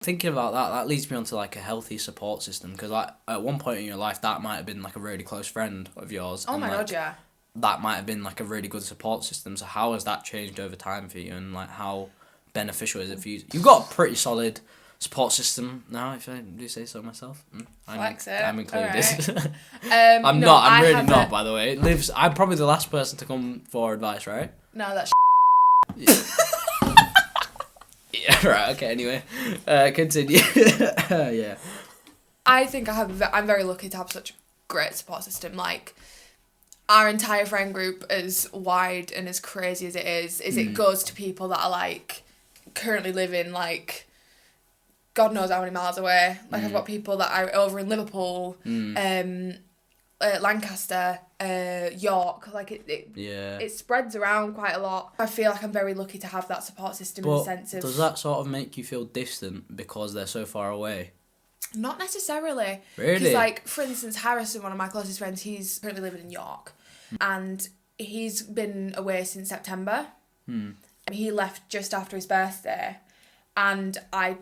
thinking about that leads me on to like a healthy support system, because like at one point in your life that might have been like a really close friend of yours. Oh and, my like, God, yeah. that might have been like a really good support system. So how has that changed over time for you, and like how beneficial is it for you? You've got a pretty solid support system now, if I do say so myself. Flex it. I'm included. Right. I'm no, not. I'm I really have not. By the way, I'm probably the last person to come for advice, right? No, that's Yeah. Right. Okay. Anyway, continue. Yeah. I think I'm very lucky to have such a great support system. Like, our entire friend group, as wide and as crazy as it goes to people that are like currently living like God knows how many miles away. Like, I've got people that are over in Liverpool, Lancaster, York. Like, it spreads around quite a lot. I feel like I'm very lucky to have that support system in the sense of... Does that sort of make you feel distant because they're so far away? Not necessarily. Really? Because, like, for instance, Harrison, one of my closest friends, he's currently living in York. And he's been away since September. He left just after his birthday. And I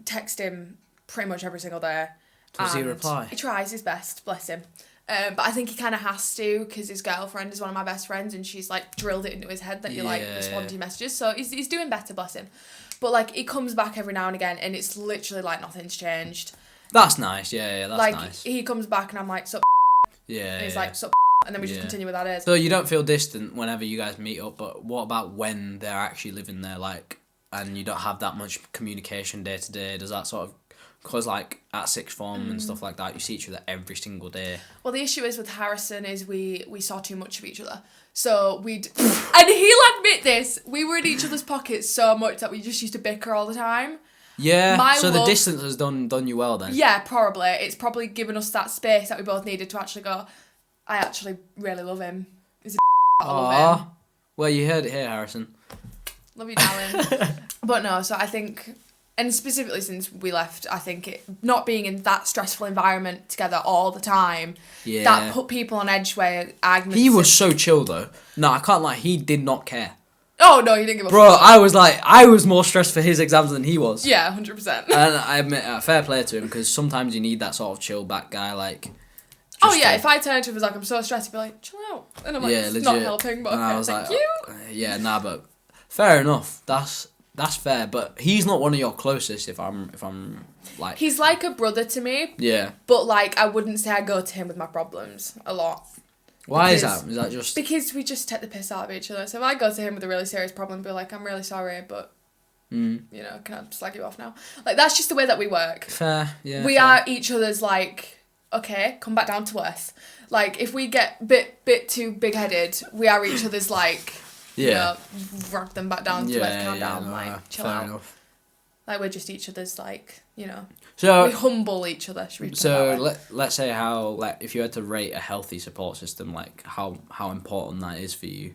text him pretty much every single day. Does he reply? He tries his best, bless him. But I think he kind of has to, because his girlfriend is one of my best friends, and she's like drilled it into his head that you like respond to messages. So he's doing better, bless him. But like, he comes back every now and again, and it's literally like nothing's changed. That's nice. Yeah, that's like, nice. He comes back and I'm like, sup. Yeah. And he's like, sup. And then we just continue with that is. So you don't feel distant whenever you guys meet up, but what about when they're actually living there, like, and you don't have that much communication day to day? Does that sort of... Because, like, at sixth form and stuff like that, you see each other every single day. Well, the issue is with Harrison is we saw too much of each other. So we'd... and he'll admit this, we were in each other's pockets so much that we just used to bicker all the time. Yeah, the distance has done you well then. Yeah, probably. It's probably given us that space that we both needed to actually go, I actually really love him. He's a I love him. Well, you heard it here, Harrison. Love you, darling. But no, so I think... And specifically since we left, I think not being in that stressful environment together all the time, that put people on edge where arguments... He was so chill, though. No, I can't lie, he did not care. Oh, no, he didn't give a fuck. Bro, I was more stressed for his exams than he was. Yeah, 100%. And I admit, fair play to him, because sometimes you need that sort of chill back guy, like... Oh, yeah, if I turned to him and was like, I'm so stressed, he'd be like, chill out. And I'm like, it's legit. not helping, but and okay, I was thank like, you. But fair enough. That's fair, but he's not one of your closest. If I'm like, he's like a brother to me. Yeah. But like, I wouldn't say I go to him with my problems a lot. Why is that? Is that just because we just take the piss out of each other? So if I go to him with a really serious problem, and be like, I'm really sorry, but you know, can I slag you off now? Like, that's just the way that we work. Fair, yeah. We are each other's like, okay, come back down to earth. Like, if we get bit too big headed, we are each other's like. You know, drag them back down to earth, calm down, like, chill out. Enough. Like, we're just each other's, like, you know, so we humble each other. Let's say if you had to rate a healthy support system, like, how important that is for you.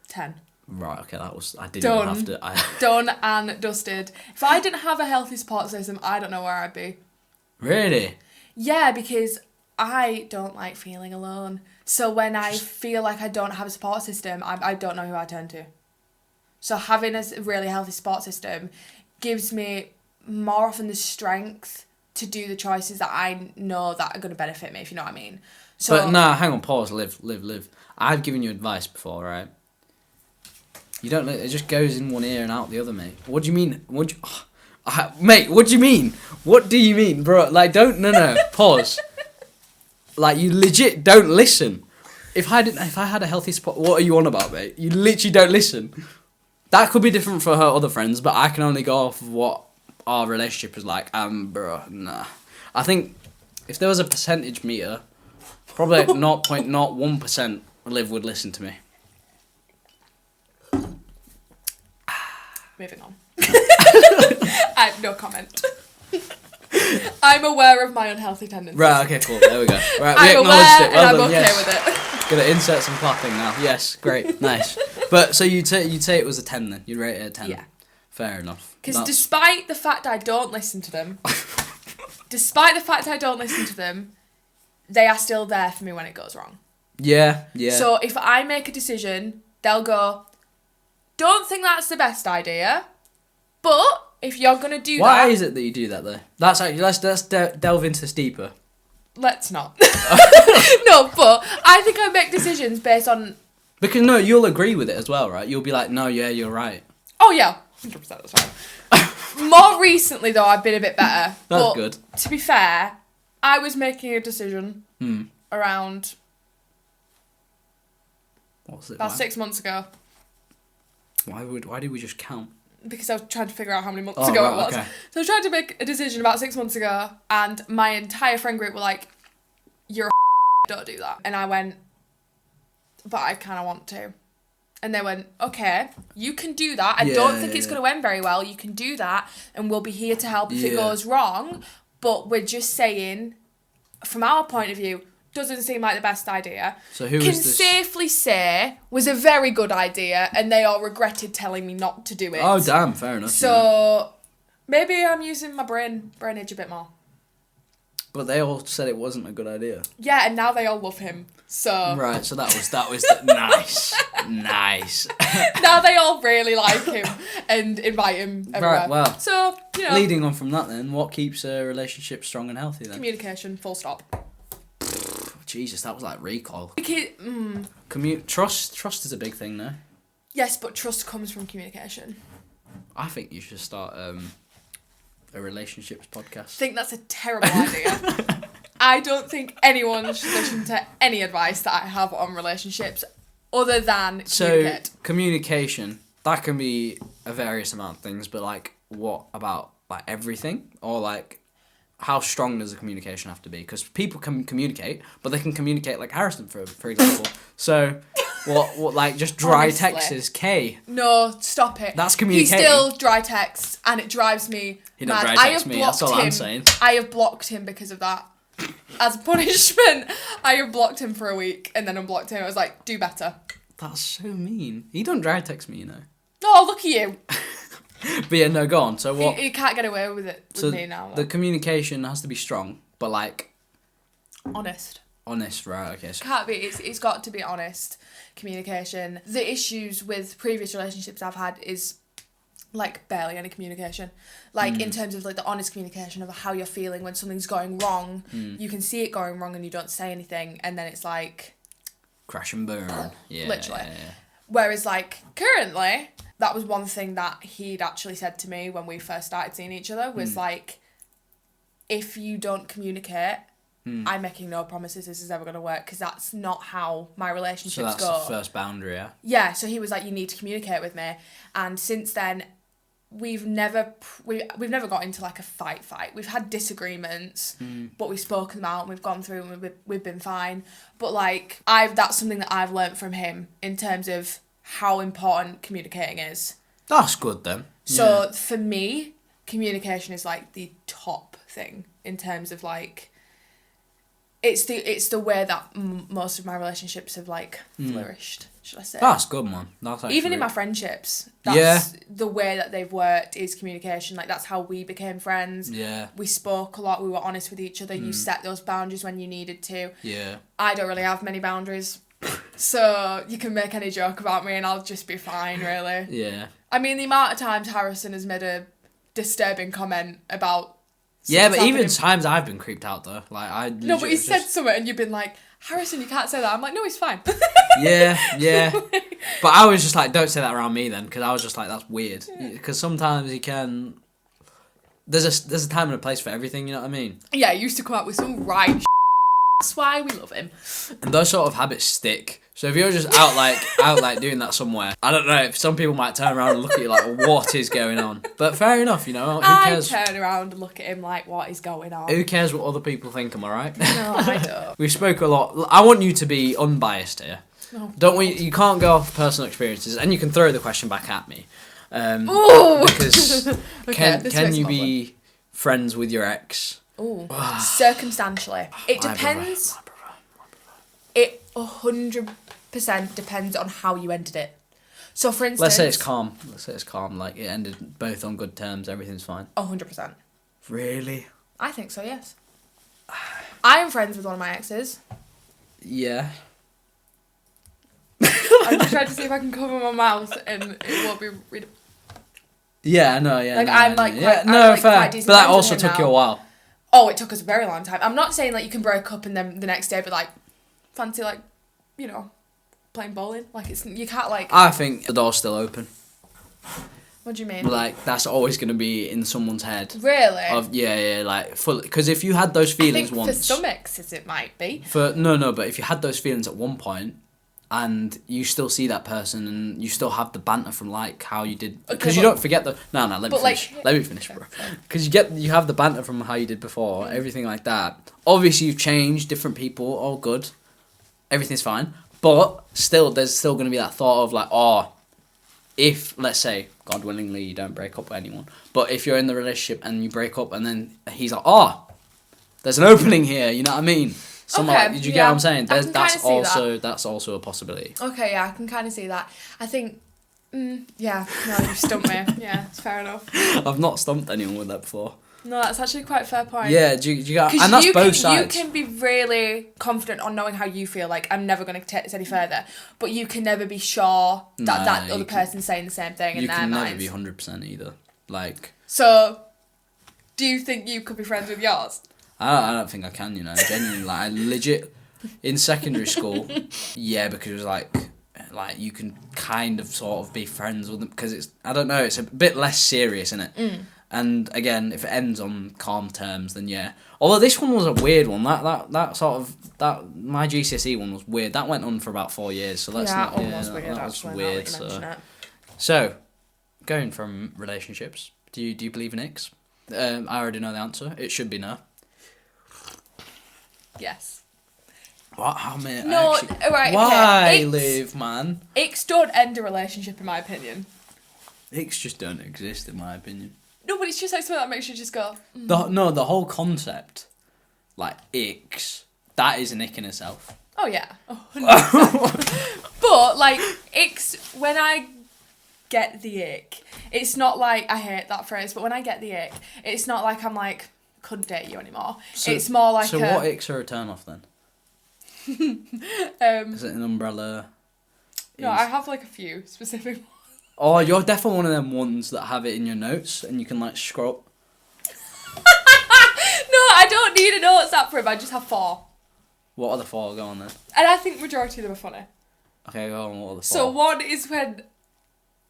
10. Right, okay, I didn't even have to... Done and dusted. If I didn't have a healthy support system, I don't know where I'd be. Really? Yeah, because I don't like feeling alone. So when I feel like I don't have a support system, I don't know who I turn to. So having a really healthy support system gives me more often the strength to do the choices that I know that are going to benefit me, if you know what I mean. So, but nah, hang on, pause, live. I've given you advice before, right? You don't. It just goes in one ear and out the other, mate. What do you mean? Mate, what do you mean? What do you mean, bro? Like, no, pause. Like, you legit don't listen. If I had a healthy spot, what are you on about, mate? You literally don't listen. That could be different for her other friends, but I can only go off of what our relationship is like. Bro, nah. I think if there was a percentage meter, probably like 0.01% Liv would listen to me. Moving on. I have no comment. I'm aware of my unhealthy tendencies. Right, okay, cool. There we go. Right, we I'm acknowledged aware it. Well and done, I'm okay with it. Gonna insert some clapping now. Yes, great, nice. But so you'd say it was a 10 then? You'd rate it a 10? Yeah. Fair enough. Because despite the fact I don't listen to them, they are still there for me when it goes wrong. Yeah. So if I make a decision, they'll go, don't think that's the best idea, but if you're going to do Why that... is it that you do that, though? That's actually... Let's delve into this deeper. Let's not. No, but I think I make decisions based on... Because, no, you'll agree with it as well, right? You'll be like, no, yeah, you're right. Oh, yeah. 100% that's fine. More recently, though, I've been a bit better. That's good. To be fair, I was making a decision around... What was it? About 6 months ago. Why did we just count? Because I was trying to figure out how many months ago it was. Okay. So I was trying to make a decision about 6 months ago, and my entire friend group were like, you're a don't do that. And I went, but I kind of want to. And they went, okay, you can do that. I don't think it's going to end very well. You can do that, and we'll be here to help if it goes wrong. But we're just saying, from our point of view, doesn't seem like the best idea. So who can is this? safely say was a very good idea, and they all regretted telling me not to do it. Oh, damn, fair enough. So maybe I'm using my brainage a bit more. But they all said it wasn't a good idea. Yeah, and now they all love him. So right, so that was nice. Now they all really like him and invite him everywhere. Right, well. So, you know. Leading on from that then, what keeps a relationship strong and healthy then? Communication, full stop. Jesus, that was like recoil. Trust is a big thing now. Yes, but trust comes from communication. I think you should start a relationships podcast. I think that's a terrible idea. I don't think anyone should listen to any advice that I have on relationships other than communicate. So, communication, that can be a various amount of things, but like, what about like everything? Or like, how strong does the communication have to be? Because people can communicate, but they can communicate like Harrison, for example. So, what like just dry Honestly. text is K. No, stop it. That's communicating. He still dry texts, and it drives me He mad. don't dry text me, that's all I'm saying. I have blocked him because of that. As a punishment, I have blocked him for a week, and then unblocked him. I was like, do better. That's so mean. He don't dry text me, you know. Oh, look at you. But yeah, no, go on. So what? You can't get away with it with me now. The communication has to be strong, but like... Honest. Honest, right, okay. So Can't be. It's got to be honest communication. The issues with previous relationships I've had is like barely any communication. Like in terms of like the honest communication of how you're feeling when something's going wrong. You can see it going wrong and you don't say anything, and then it's like... crash and burn. Yeah. Literally. Yeah. Whereas like currently, that was one thing that he'd actually said to me when we first started seeing each other was like, if you don't communicate, I'm making no promises this is ever going to work, because that's not how my relationships So that's go. the first boundary, yeah? Yeah, so he was like, you need to communicate with me. And since then, we've never got into like a fight. We've had disagreements, but we've spoken them out and we've gone through and we've been fine. But like, that's something that I've learnt from him in terms of how important communicating is. That's good then. So for me, communication is like the top thing in terms of like, it's the way that most of my relationships have like flourished, should I say. That's good, man. That's actually Even in my friendships, that's the way that they've worked is communication. Like, that's how we became friends. Yeah. We spoke a lot. We were honest with each other. You set those boundaries when you needed to. Yeah. I don't really have many boundaries. So you can make any joke about me and I'll just be fine, really. Yeah. I mean, the amount of times Harrison has made a disturbing comment about... Yeah, but even happening. times I've been creeped out, though. Like, I No, but he just... said something and you've been like, Harrison, you can't say that. I'm like, no, he's fine. Yeah. But I was just like, don't say that around me then, because I was just like, that's weird. Because sometimes you can... There's a time and a place for everything, you know what I mean? Yeah, he used to come out with some right That's why we love him. And those sort of habits stick. So if you're just out doing that somewhere, I don't know, if some people might turn around and look at you like, what is going on? But fair enough, you know, who cares? I turn around and look at him like, what is going on? Who cares what other people think, am I right? No, I don't. We spoke a lot. I want you to be unbiased here. Oh, Don't we? You can't go off personal experiences, and you can throw the question back at me. Ooh! Because Okay, this can makes you it be friends with your ex? Ooh. Circumstantially. It depends. It 100% depends on how you ended it. So, for instance... Let's say it's calm. Like, it ended both on good terms. Everything's fine. 100%. Really? I think so, yes. I am friends with one of my exes. Yeah. I'm just trying to see if I can cover my mouth and it won't be... Yeah, no, yeah. Like, no, I'm, I like, know. quite- yeah, I'm, no, like, fair. quite decent But that friends with also him took you now. a while. Oh, it took us a very long time. I'm not saying, like, you can break up and then the next day be like, fancy, like, you know, playing bowling. Like, it's, you can't, like... I think the door's still open. What do you mean? Like, that's always going to be in someone's head. Really? Yeah, like, fully. Because if you had those feelings I think once... for some exes it might be. No, but if you had those feelings at one point, and you still see that person, and you still have the banter from, like, how you did... Because you don't forget the... No, let me finish. Let me finish, bro. Because you have the banter from how you did before, everything like that. Obviously, you've changed, different people, all good. Everything's fine. But still, there's still going to be that thought of, like, oh... If, let's say, God willingly, you don't break up with anyone, but if you're in the relationship and you break up and then he's like, oh, there's an opening here, you know what I mean? Did you get what I'm saying? That's also a possibility. Okay, yeah, I can kind of see that. I think, yeah, no, you stumped me. Yeah, it's fair enough. I've not stumped anyone with that before. No, that's actually quite a fair point. Yeah, do you get, and that's both sides. You can be really confident on knowing how you feel, like, I'm never going to take this any further, but you can never be sure that that other person's saying the same thing in their minds. You can never be 100% either. Like... So, do you think you could be friends with yours? I don't think I can, you know, genuinely. Like, I legit... In secondary school, yeah, because it was like you can kind of sort of be friends with them, because it's, I don't know, it's a bit less serious, isn't it? And again, if it ends on calm terms, then yeah. Although this one was a weird one. That my GCSE one was weird. That went on for about 4 years. So that's that not. one Yeah, was weird. that was Actually, weird. now that you mention it. So, going from relationships, do you believe in X? I already know the answer. It should be no. Yes. What? How many? No, actually, right. Why okay. live, man? Icks don't end a relationship, in my opinion. Icks just don't exist, in my opinion. No, but it's just like something that makes you just go. The whole concept, like icks, that is an ick in itself. Oh yeah, 100%. But like icks, when I get the ick, it's not like, I hate that phrase, but when I get the ick, it's not like I'm like, couldn't date you anymore. It's more like what icks are a turn off then? Is it an umbrella? No, I have like a few specific ones. Oh, you're definitely one of them ones that have it in your notes and you can like scroll. No, I don't need a notes app for him. I just have 4. What are the 4? Go on then. And I think majority of them are funny. Okay, go on. What are the 4? So one is when,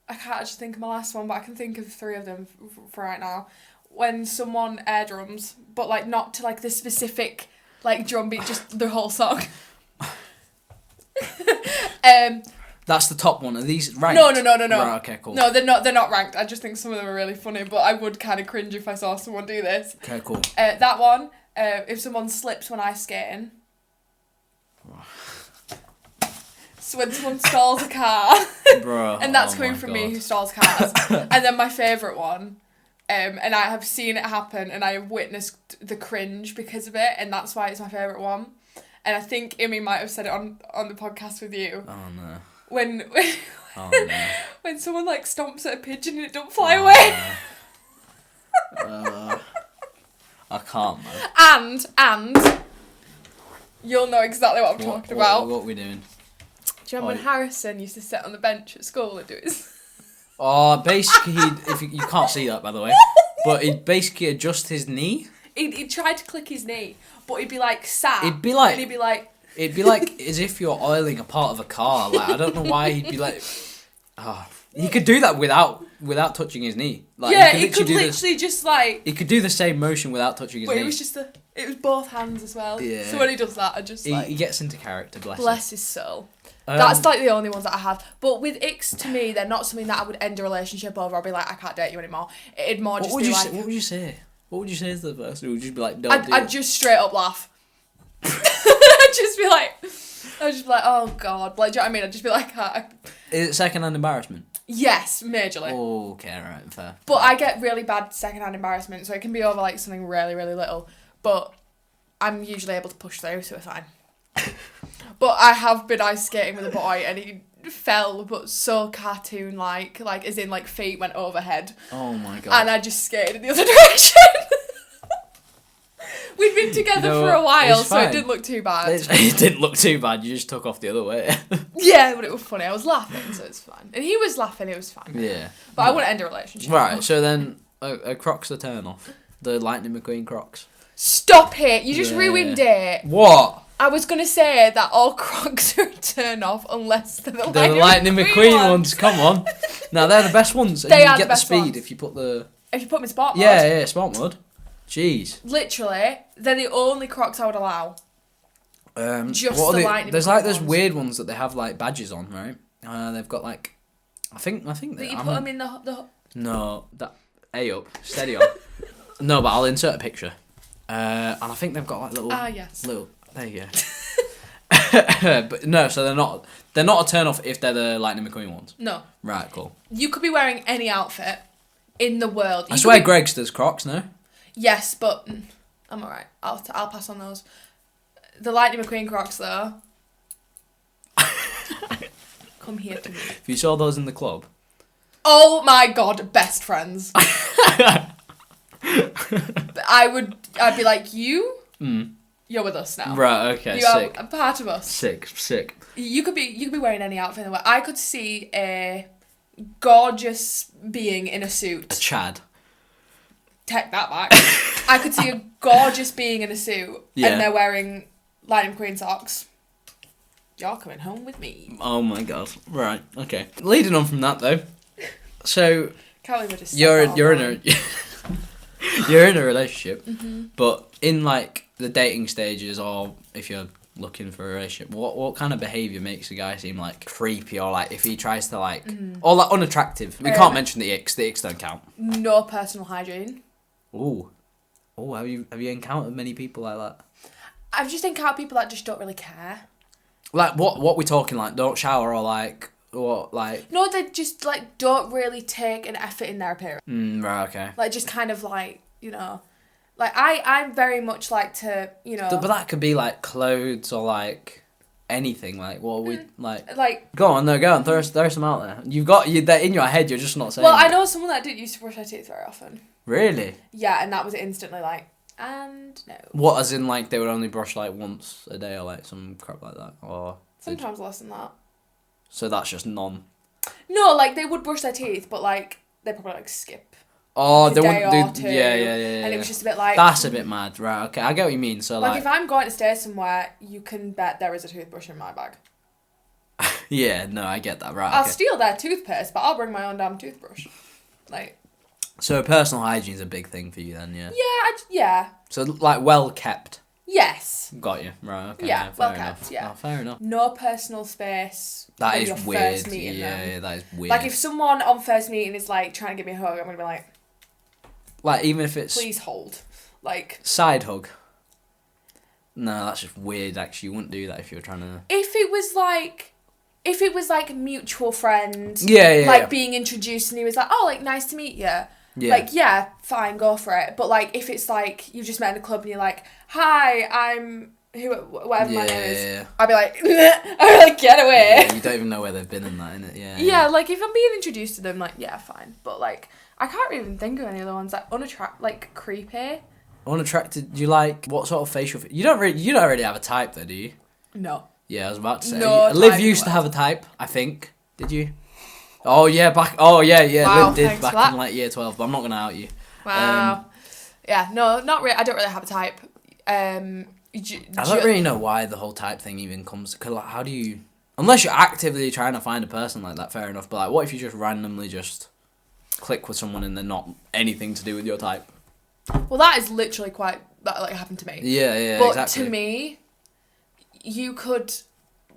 I can't actually think of my last one, but I can think of 3 of them for right now. When someone air drums, but like not to like the specific like drum beat, just the whole song. That's the top one. Are these ranked? No. Right, okay, cool. No, they're not ranked. I just think some of them are really funny, but I would kind of cringe if I saw someone do this. Okay, cool. That one, if someone slips when ice skating. So when someone stalls a car. Bro. And that's coming from me who stalls cars. And then my favourite one, and I have seen it happen and I have witnessed the cringe because of it, and that's why it's my favourite one. And I think Imi might have said it on the podcast with you. Oh no. When when someone like stomps at a pigeon and it don't fly away. I can't, man. And you'll know exactly what I'm talking about. What are we doing? Do you remember when Harrison used to sit on the bench at school and do his... Oh, basically, you can't see that, by the way, but he'd basically adjust his knee. He'd try to click his knee, but he'd be like sat. It'd be like as if you're oiling a part of a car. Like, I don't know why he'd be like... Oh, he could do that without touching his knee. Like, yeah, he could literally just like... He could do the same motion without touching his knee. But it was both hands as well. Yeah. So when he does that, I just like... He gets into character, bless his soul. That's like the only ones that I have. But with icks, to me, they're not something that I would end a relationship over. I'll be like, I can't date you anymore. It'd more just be like... What would you say? What would you say to the person? Would you just be like, I'd just straight up laugh. I'd just be like, oh God. Like, do you know what I mean? I'd just be like... Is it second-hand embarrassment? Yes, majorly. Oh, okay, right, fair. But I get really bad second-hand embarrassment, so it can be over like something really, really little. But I'm usually able to push through, so it's fine. But I have been ice skating with a boy and he fell, but so cartoon-like, as in like feet went overhead. Oh my God. And I just skated in the other direction. We We'd been together You know for a what? while, It's so it fine. didn't look too bad. It didn't look too bad. You just took off the other way. Yeah, but it was funny. I was laughing, so it's fine. And he was laughing, it was fine. Yeah. But I wouldn't end a relationship. Right, so then a Crocs a turn off. The Lightning McQueen Crocs. Stop it! You just Yeah. ruined it. What? I was going to say that all Crocs are a turn off unless they're the Lightning McQueen ones. Come on. Now they're the best ones. And They you are get the best speed ones. if you put the... If you put them in sport mode. Yeah, smart mode. Jeez. Literally, they're the only Crocs I would allow. Just what are the they? Lightning There's like McQueen those ones. weird ones that they have like badges on, right? They've got like... I think That they... you put them in the... No, that... A up. Steady on. No, but I'll insert a picture. And I think they've got like little... Ah, yes. Little... There you go. But no, so they're not a turn off if they're the Lightning McQueen ones. No. Right, cool. You could be wearing any outfit in the world. I swear Greg's does Crocs, no? Yes, but I'm alright. I'll pass on those. The Lightning McQueen Crocs, though. Come here to me. If you saw those in the club... Oh my god, best friends. I'd be like, you're with us now. Right, okay, You are sick. a part of us. Sick. You could be wearing any outfit in the world. I could see a gorgeous being in a A suit. Chad. Take that back. I could see a gorgeous being in a suit Yeah. and they're wearing Lightning McQueen socks. You're coming home with me. Oh my god. Right, okay. Leading on from that though. So Can't believe I just said you're that you're in online. a you're in a relationship, but in like the dating stages, or if you're looking for a relationship, what kind of behaviour makes a guy seem like creepy, or like if he tries to like or like unattractive? We can't mention the icks. The icks don't count. No personal hygiene. Ooh. Have you encountered many people like that? I've just encountered people that just don't really care. Like what we talking, like don't shower, or like what, like No, they just like don't really take an effort in their appearance. right, okay. Like just kind of like, you know, like I'm very much like to, you know, But that could be like clothes or like anything. Like what we like. Go on, throw some out there. They're in your head. You're just not saying. Well, I it. know someone that didn't used to brush their teeth very often. Really? Yeah, and that was instantly like, and no. What, as in like they would only brush like once a day or like some crap like that, or Sometimes less than that. So that's just none. No, like they would brush their teeth, but like they probably like skip. Oh, like, they a wouldn't day do. or two, Yeah. And it was just a bit like. That's a bit mad, right? Okay, I get what you mean. So Like if I'm going to stay somewhere, you can bet there is a toothbrush in my bag. yeah, no, I get that, right? I'll Okay. steal their toothpaste, but I'll bring my own damn toothbrush. Like. So personal hygiene's a big thing for you then, yeah. Yeah. So like well kept. Yes. Got you, right? Okay. Yeah, fair well enough. kept, yeah. Oh, fair enough. No personal space. That when is you're weird. First meeting Yeah, them. yeah, that is weird. Like if someone on first meeting is like trying to give me a hug, I'm gonna be like, like even if it's please hold. Like side hug. No, that's just weird. Actually, you wouldn't do that if you were trying to. if it was like a mutual friend, Yeah. like being introduced and he was like, oh, like nice to meet you. Yeah. Like yeah, fine, go for it. But like if it's like you've just met in a club and you're like, hi, I'm whatever my name is. Yeah. I'd be like, I'd be like, get away. Yeah, you don't even know where they've been in that, innit? Yeah. Yeah, like if I'm being introduced to them, like yeah, fine. But like I can't even think of any other ones like like creepy. Unattracted. Do you like what sort of facial? You don't really have a type though, do you? No. Yeah, I was about to say. No Liv type used to have a whatsoever. type, I think. Did you? Oh yeah, yeah. Wow, Liv did thanks back for that. in like year 12, but I'm not gonna out you. Wow. Yeah, no, not really. I don't really have a type. I don't really know why the whole type thing even comes. Cause like, how do you? Unless you're actively trying to find a person like that, fair enough. But like, what if you just randomly just click with someone and they're not anything to do with your type? Well, that is literally that like happened to me. Yeah, But exactly. to me, you could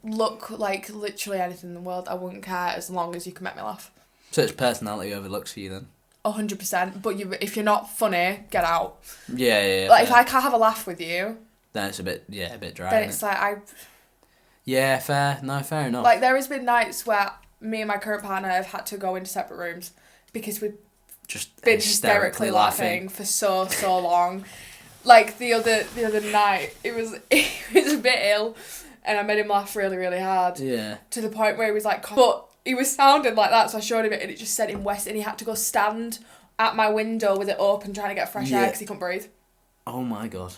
look like literally anything in the world. I wouldn't care as long as you can make me laugh. So it's personality over looks for you then. 100%. But if you're not funny, get out. Yeah. Like if fair. I can't have a laugh with you, Then it's a bit dry. then innit? it's like Yeah, fair. No, fair enough. like there has been nights where me and my current partner have had to go into separate rooms because we've just been hysterically laughing for so long. Like the other night, it was a bit ill, and I made him laugh really really hard. Yeah. To the point where he was like, but he was sounding like that, so I showed him it, and it just sent him west, and he had to go stand at my window with it open trying to get fresh air because he couldn't breathe. Oh my god.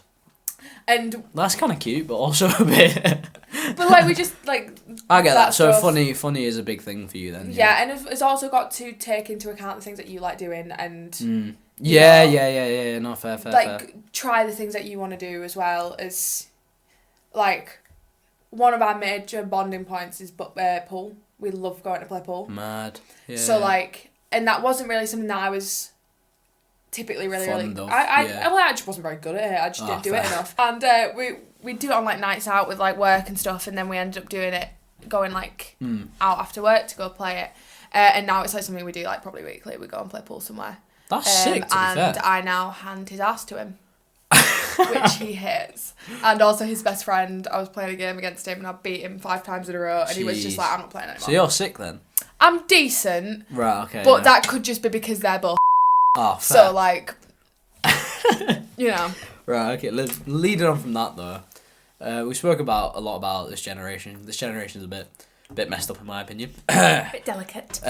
And That's kind of cute, but also a bit. but like we just like I get that. So stuff. funny is a big thing for you then. Yeah, and it's also got to take into account the things that you like doing and Yeah. No, fair. try the things that you want to do as well as like one of our major bonding points is pool. We love going to play pool. Mad. Yeah. So like, and that wasn't really something that I was typically really Fond of, I just wasn't very good at it. I just didn't do it enough. And we do it on like nights out with like work and stuff, and then we ended up doing it going like out after work to go play it. And now it's like something we do like probably weekly. We go and play pool somewhere. That's sick. To be and fair. I now hand his ass to him, which he hates. And also his best friend, I was playing a game against him and I beat him 5 times in a row, and he was just like, I'm not playing anymore. So you're sick then? I'm decent. Right. Okay. But that could just be because they're both. Oh, fair. So like, you know. Right. Okay. Leading on from that though, we spoke a lot about this generation. This generation's a bit messed up in my opinion. A bit delicate.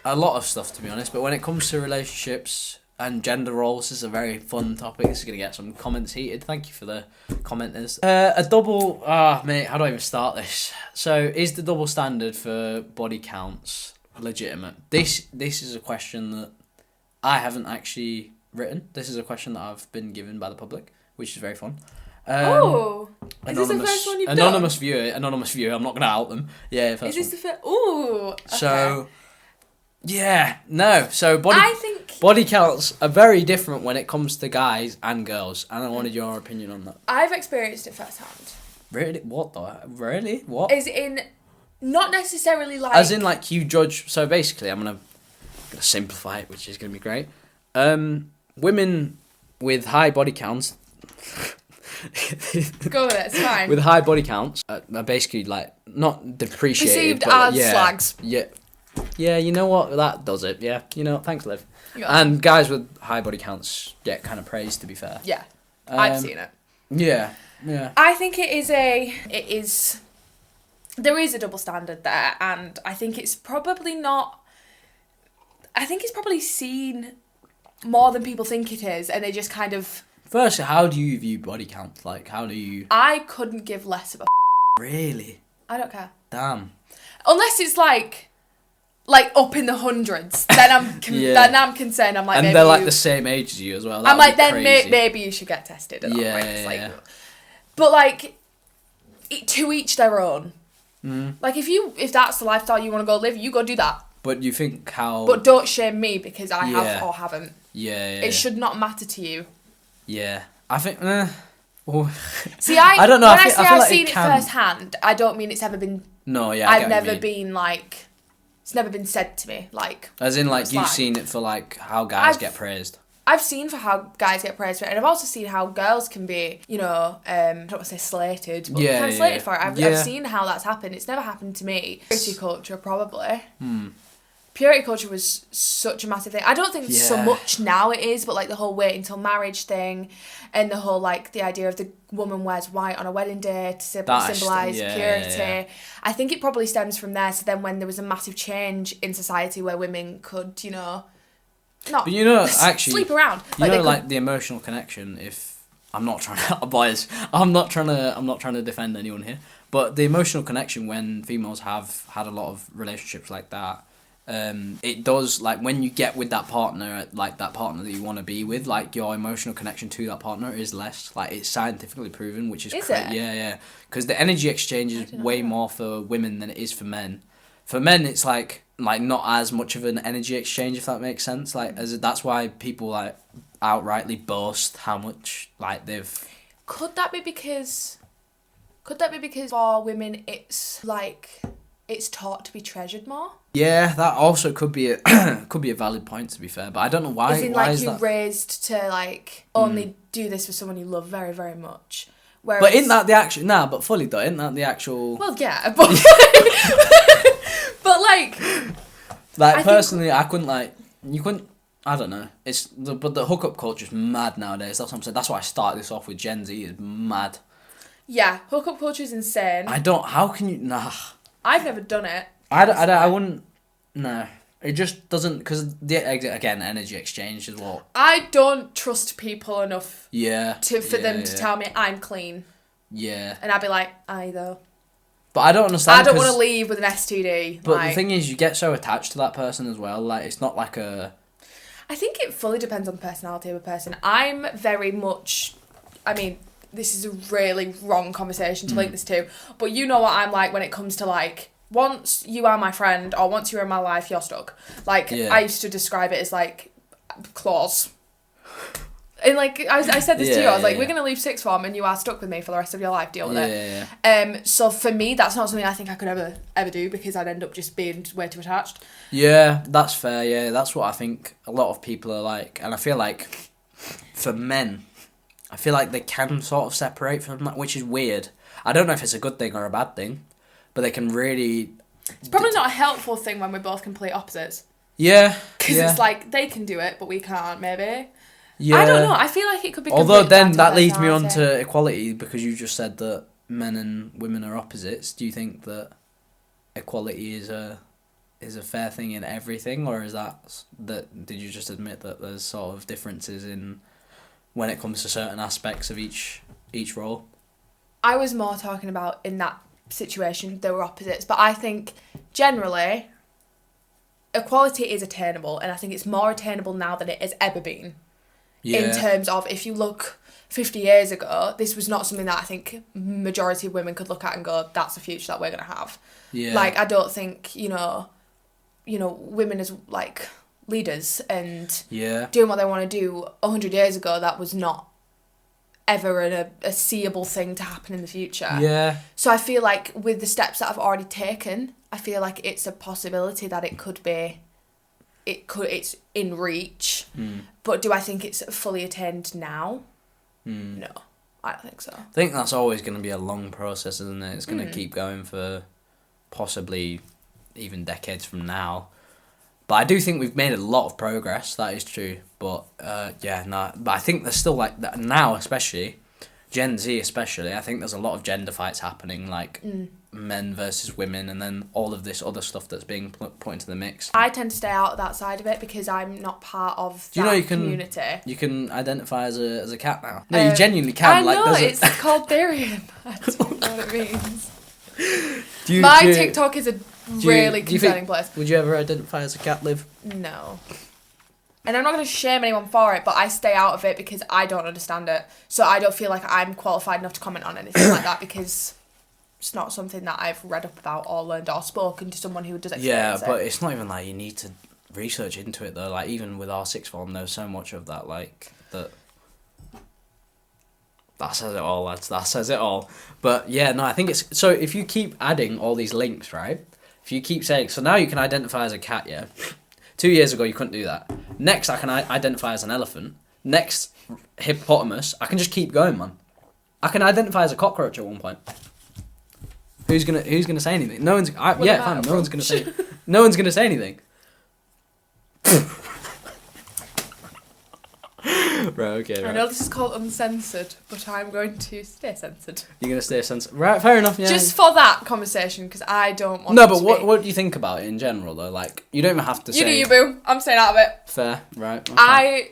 A lot of stuff to be honest, but when it comes to relationships and gender roles, this is a very fun topic. This is gonna get some comments heated. Thank you for the commenters. Mate, how do I even start this? So, is the double standard for body counts legitimate? This is a question that I haven't actually written. This is a question that I've been given by the public, which is very fun. Is this the first one you've anonymous viewer. I'm not gonna out them. Yeah, first Is this the first? Ooh. Okay. So, yeah, no. So I think body counts are very different when it comes to guys and girls, and I wanted your opinion on that. I've experienced it firsthand. Really? What though? Really? What? As in, not necessarily like. As in, like you judge. So basically, I'm gonna simplify it, which is gonna be great. Women with high body counts. Go with it. It's fine. With high body counts, are basically like not depreciated, Perceived but as slags. Yeah. Yeah, you know what? That does it. Yeah, you know. Thanks, Liv. Yeah. And guys with high body counts get kind of praised. To be fair. Yeah, I've seen it. Yeah. I think there is a double standard there, and I think it's probably not. I think it's probably seen more than people think it is, and they just kind of. First, how do you view body count? Like, how do you? I couldn't give less of a. Really? I don't care. Damn. Unless it's like up in the hundreds, then I'm concerned. I'm like, and maybe they're like the same age as you as well. I'm like, then maybe you should get tested. Yeah. But like, to each their own. Mm. Like if that's the lifestyle you want to go live, you go do that. But you think how? But don't shame me because I have or haven't. Yeah. It should not matter to you. Yeah, I think. See, I don't know. When I feel I've like seen it firsthand, I don't mean it's ever been. No, yeah. I've never been like. It's never been said to me like. As in, like you've seen it for like how guys get praised. I've seen for how guys get praised for it, and I've also seen how girls can be, I don't want to say slated, but kind of slated for it. I've seen how that's happened. It's never happened to me. Purity culture, probably. Purity culture was such a massive thing. I don't think so much now it is, but like the whole wait until marriage thing, and the whole like the idea of the woman wears white on a wedding day to symbolise purity. Yeah. I think it probably stems from there. So then when there was a massive change in society where women could, not actually sleep around. Like the emotional connection. If I'm not trying to bias, I'm not trying to defend anyone here. But the emotional connection when females have had a lot of relationships like that, it does like when you get with that partner, like that partner that you want to be with, like your emotional connection to that partner is less. Like it's scientifically proven, which is it? Yeah. Because the energy exchange is way more for women than it is for men. For men, it's like not as much of an energy exchange, if that makes sense. Like that's why people like outrightly boast how much like they've. Could that be because for women it's like it's taught to be treasured more? Yeah, that also could be a valid point, to be fair, but I don't know why. As in, why like is you're that? Raised to like only do this for someone you love very, very much. Whereas... But isn't that the actual? Nah, but fully though, isn't that the actual? Well, yeah, but but like personally, I couldn't like you couldn't. I don't know. But the hookup culture is mad nowadays. That's what I'm saying. That's why I started this off with Gen Z is mad. Yeah, hookup culture is insane. How can you? Nah. I've never done it. I wouldn't. No. It just doesn't, because again, energy exchange is what. I don't trust people enough Yeah. for them to tell me I'm clean. Yeah. And I'd be like, aye though. But I don't understand. I don't want to leave with an STD. But the thing is, you get so attached to that person as well. Like, it's not like a. I think it fully depends on the personality of a person. I'm very much. I mean, this is a really wrong conversation to link this to, but you know what I'm like when it comes to like. Once you are my friend, or once you're in my life, you're stuck. Like, I used to describe it as, like, claws. And, like, I said this to you. I was like, we're going to leave sixth form and you are stuck with me for the rest of your life. Deal with it. Yeah. So, for me, that's not something I think I could ever do because I'd end up just being way too attached. Yeah, that's fair. Yeah, that's what I think a lot of people are like. And I feel like, for men, I feel like they can sort of separate from that, which is weird. I don't know if it's a good thing or a bad thing. But they can really... It's probably not a helpful thing when we're both complete opposites. Yeah. Because it's like, they can do it, but we can't, maybe. Yeah. I don't know. I feel like it could be... Although then that leads me on to equality, because you just said that men and women are opposites. Do you think that equality is a fair thing in everything? Or is that... Did you just admit that there's sort of differences in when it comes to certain aspects of each role? I was more talking about in that situation they were opposites, but I think generally equality is attainable, and I think it's more attainable now than it has ever been. In terms of, if you look 50 years ago, this was not something that I think majority of women could look at and go, that's the future that we're going to have. Like, I don't think women as like leaders and doing what they want to do 100 years ago, that was not ever a seeable thing to happen in the future. Yeah. So I feel like with the steps that I've already taken, I feel like it's a possibility that it's in reach. But do I think it's fully attained now? No, I don't think so. I think that's always going to be a long process, isn't it? It's going to keep going for possibly even decades from now. But I do think we've made a lot of progress, that is true. But, but I think there's still, like, that now especially, Gen Z especially, I think there's a lot of gender fights happening, like men versus women, and then all of this other stuff that's being put into the mix. I tend to stay out of that side of it because I'm not part of that community. You can identify as a cat now. No, you genuinely can. I know, it's called Therian. I don't know what it means. TikTok is a really concerning place. Would you ever identify as a cat, Liv? No. And I'm not going to shame anyone for it, but I stay out of it because I don't understand it. So I don't feel like I'm qualified enough to comment on anything like that because it's not something that I've read up about or learned or spoken to someone who does experience it. Yeah, but it's not even like you need to research into it though. Like, even with our sixth form, there's so much of that, like, that says it all, lads. That says it all. But yeah, no, I think it's... So if you keep adding all these links, right? If you keep saying... So now you can identify as a cat, yeah? 2 years ago, you couldn't do that. Next, I can identify as an elephant. Next, hippopotamus. I can just keep going, man. I can identify as a cockroach at one point. Who's gonna say anything? No one's... no one's gonna say... No one's gonna say anything. Right, okay, right. I know this is called uncensored, but I'm going to stay censored. You're going to stay censored. Right, fair enough, yeah. Just for that conversation, because I don't want No, but what do you think about it in general, though? Like, you don't even have to say... You do you, boo. I'm staying out of it. Fair, right. Okay.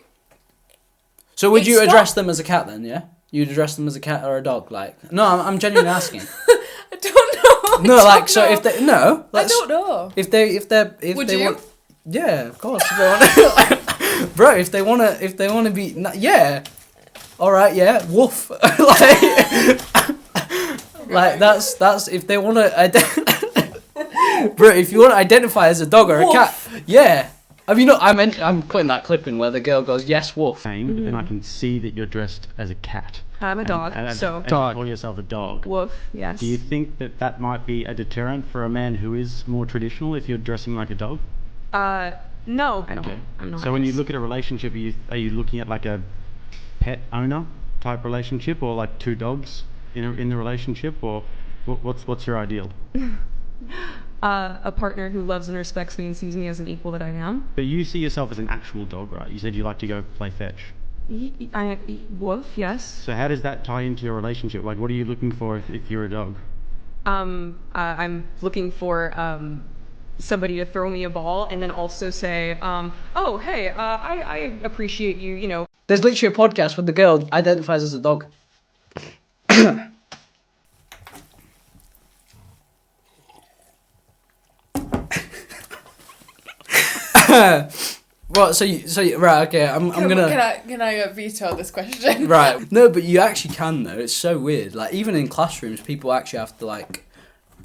So would you address them as a cat, then, yeah? You'd address them as a cat or a dog? Like... No, I'm genuinely asking. I don't know. No, like, so if they... No. I don't know. If they would you? Want, yeah, of course. If they want Bro, if they wanna be, yeah, all right, yeah, woof, like that's if they wanna, bro, if you wanna identify as a dog or a cat, yeah. I mean, I'm putting that clip in where the girl goes, yes, woof. And I can see that you're dressed as a cat. I'm a dog, and dog. Call yourself a dog. Woof, yes. Do you think that might be a deterrent for a man who is more traditional if you're dressing like a dog? No, I don't. Okay. I'm not. So when you look at a relationship, are you looking at like a pet owner type relationship, or like two dogs in the relationship, or what's your ideal? A partner who loves and respects me and sees me as an equal that I am. But you see yourself as an actual dog, right? You said you like to go play fetch. Woof, yes. So how does that tie into your relationship? Like, what are you looking for if you're a dog? I'm looking for somebody to throw me a ball and then also say, oh, hey, I appreciate you, you know. There's literally a podcast where the girl identifies as a dog. Well, right, okay, I'm gonna... Can I veto this question? Right. No, but you actually can, though. It's so weird. Like, even in classrooms, people actually have to, like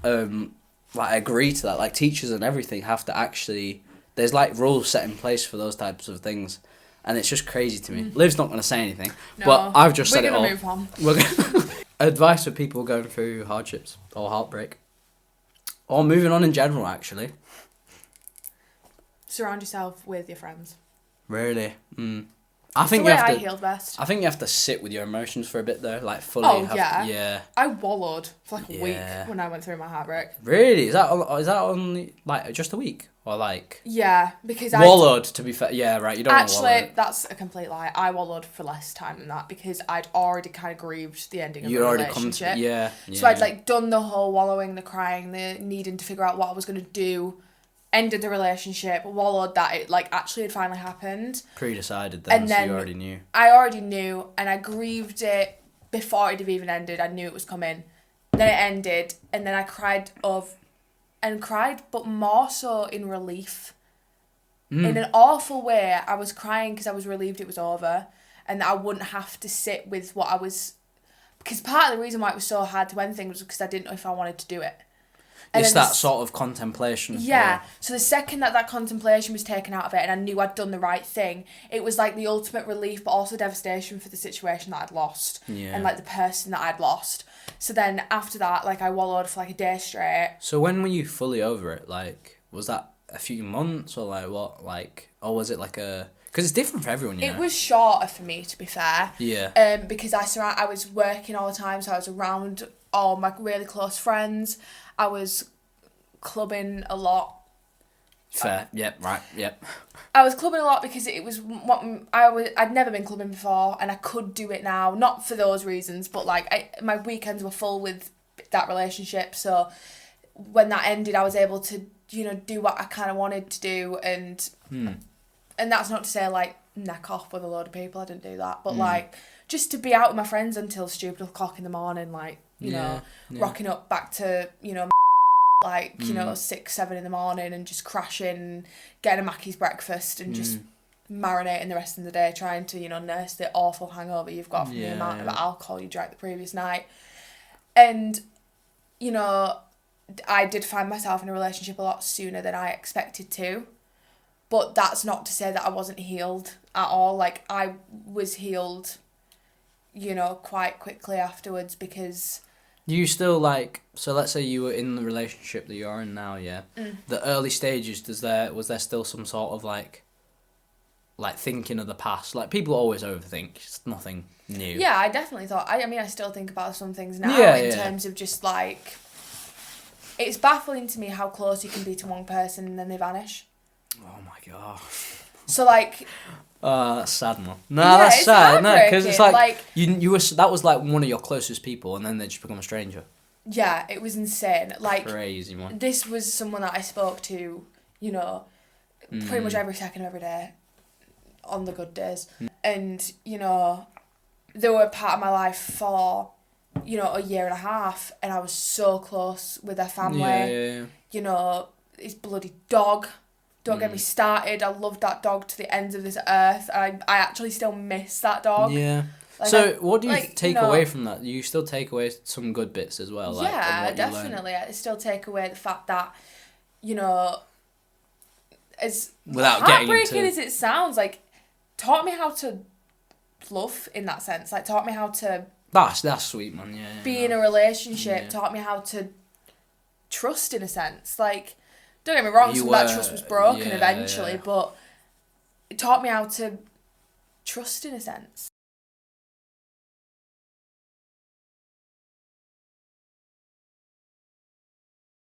agree to that. Like, teachers and everything have to actually... There's, like, rules set in place for those types of things. And it's just crazy to me. Liv's not going to say anything. No, but I've just said it all. We're going to move on. We're gonna Advice for people going through hardships or heartbreak. Or moving on in general, actually. Surround yourself with your friends. Really? I think the you way have to... I healed best. I think you have to sit with your emotions for a bit, though. Like, fully... Oh, yeah. Yeah. I wallowed for like a Yeah. week when I went through my heartbreak. Really? Is that only, like, just a week? Or, like... Yeah, because Wallowed, to be fair. Yeah, right, you don't want to wallow. Actually, that's a complete lie. I wallowed for less time than that because I'd already kind of grieved the ending of the relationship. Yeah. So I'd, like, done the whole wallowing, the crying, the needing to figure out what I was going to do, ended the relationship, wallowed that it, like, actually had finally happened. Pre-decided then, And so then you already knew. I already knew, and I grieved it before it had even ended. I knew it was coming. Then it ended, and then I cried, but more so in relief. In an awful way, I was crying because I was relieved it was over, and that I wouldn't have to sit with what I was... Because part of the reason why it was so hard to end things was because I didn't know if I wanted to do it. And It's that sort of contemplation. Yeah. So the second that contemplation was taken out of it and I knew I'd done the right thing, it was like the ultimate relief, but also devastation for the situation that I'd lost. Yeah. And like the person that I'd lost. So then after that, like I wallowed for like a day straight. So when were you fully over it? Like, was that a few months or like what? Like, or was it like a... Because it's different for everyone, you know? It was shorter for me, to be fair. Yeah. Because I was working all the time, so I was around all my really close friends. I was clubbing a lot. Fair. Yep. Right. Yep. I was clubbing a lot because it was what I'd never been clubbing before, and I could do it now. Not for those reasons, but like my weekends were full with that relationship. So when that ended, I was able to do what I kind of wanted to do, and that's not to say like neck off with a load of people. I didn't do that, but like just to be out with my friends until stupid o'clock in the morning, like rocking up back to like 6, 7 in the morning and just crashing, getting a Mackey's breakfast and just marinating the rest of the day, trying to nurse the awful hangover you've got from the amount of alcohol you drank the previous night. And I did find myself in a relationship a lot sooner than I expected to, but that's not to say that I wasn't healed at all. Like I was healed quite quickly afterwards, because You still like, so let's say you were in the relationship that you are in now, yeah? The early stages, was there still some sort of like thinking of the past? Like, people always overthink, it's nothing new. Yeah, I definitely thought, I still think about some things now in terms of just like, it's baffling to me how close you can be to one person and then they vanish. Oh my god. So like... That's sad, man. No, that's sad. No, because it's like you were, that was like one of your closest people, and then they just become a stranger. Yeah, it was insane. Like, crazy, man. This was someone that I spoke to, pretty much every second of every day, on the good days, and they were a part of my life for a year and a half, and I was so close with their family. Yeah. His bloody dog. Don't get me started. I loved that dog to the ends of this earth. I actually still miss that dog. Yeah. Like, so what do you take away from that? You still take away some good bits as well? Like, yeah, definitely. I still take away the fact that, as without heartbreaking as it sounds, like, taught me how to love in that sense. Like, taught me how to... That's sweet, man. Yeah. Be in a relationship. Taught me how to trust in a sense. Like... Don't get me wrong, some of that trust was broken eventually, but it taught me how to trust in a sense.